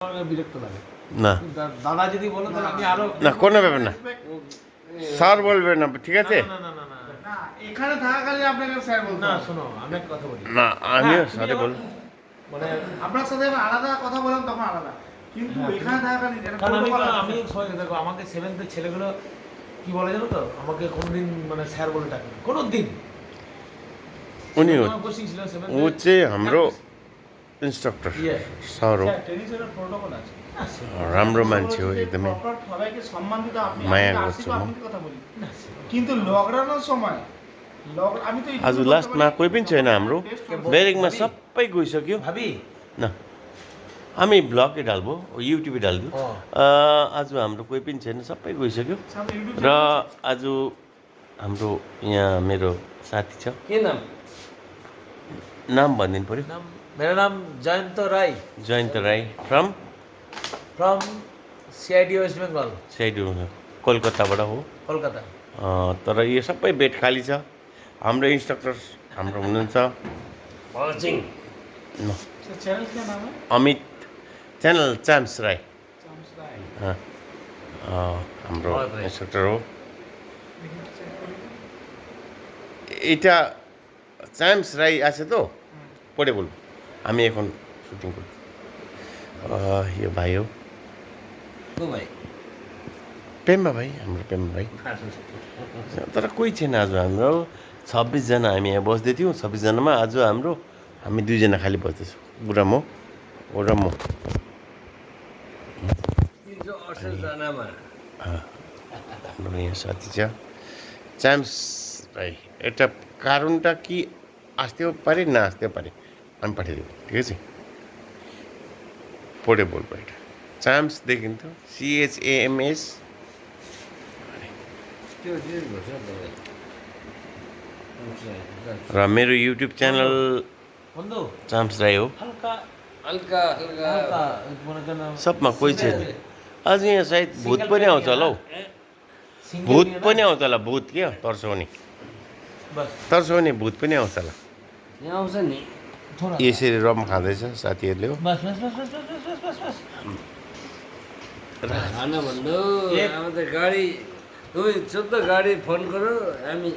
বিরক্ত লাগে না দাদা যদি বলো তাহলে আমি আরো না কোনো ব্যাপার না স্যার বলবেন না ঠিক আছে না না না না না এখানে থাকাকালীন আপনাকে স্যার বলতে না হবে। শোনো আমি একটা কথা বলি না আমিও তুমি স্যারে বল মানে আপনার সাথে আমি আলাদা কথা বললাম তখন আলাদা কিন্তু হ্যাঁ, এখানে থাকাকালীন এটা কারণ আমি protocol আছে। আমি সবাই দেখো আমাকে সেভেন্থের ছেলেগুলো কি বলে জানো তো আমাকে কোনোদিন মানে স্যার বলে ডাকে কোনোদিন उनी কোচিং ছিল ऊ चाहिँ हाम्रो इन्स्ट्रक्टर सर हो টেনিসের প্রোটোকল আছে राम्रो मान्छे हो एकदमै Proper সবাইকে সম্মান দিতে আপনি মায়া আমি করছো, আসিফ, আপনি কথা বলি কিন্তু লকডাউনের সময় আমি তো आज लास्टमा कोही पनि छैन हाम्रो बेरिङमा सबै गइसक्यो ভাবি न हामी ब्लगै डाल्बो युट्युबै डालिदिउँ अँ। आज हाम्रो कोही पनि छैन सबै गइसक्यो सामने YouTube र आज हाम्रो यहाँ मेरो साथी छ के नाम नाम भनिदिनु पऱ्यो नाम मेरो नाम Jayant Rai Jayant Rai from from CID west Bengal side कोलकाताबाट हो कलकत्ता तर यो सबै बेड खाली छ हाम्रो इन्स्ट्रक्टर हाम्रो हुनुहुन्छ न, चैनल क्या नाम है अमित च्यानल चाम्स राई चाम्स राय। अँ, हाम्रो হয়। इन्स्ट्रक्टर हो এটা চ্যাম্পস রাই আছে তো পড়ে বলবো আমি এখন শুটিং করি यो भाइ हो को भाइ पेम्बा भाइ हाम्रो पेम्बा भाइ तर कोही छैन आज हाम्रो 26जना हामी यहाँ बस्दै थियौँ 26जनामा आज हामी 2जना खालि बस्दैछौँ बुढा म र म 368 जनामा हाम्रो यहाँ साथी छ চ্যাম্পস রাই এটা কারণটা কি আসতেও পারে না আসতেও পারে আমি পাঠিয়ে দেবো ঠিক আছে পড়ে বলবো এটা চ্যাম্পস দেখেন তো CHAMS त्यो जिनिस भन्छ र मेरो युट्युब च्यानल बन्धु চ্যাম্পস राई हो हल्का हल्का हल्का मनकन सबमा कोही छैन आज यहाँ सायद भूत पनि आउँछ होला हौ भूत पनि आउँछ होला भूत क्या तर्साउने बस तर्साउने भूत पनि आउँछ होला यहाँ आउँछ नि थोडा यसरी रम खाँदैछ साथीहरूले हो बस बस बस बस बस बस बस बस खाना भन्नु अब त गाडी तपाईँ 14 गाडी फोन गरौँ हामी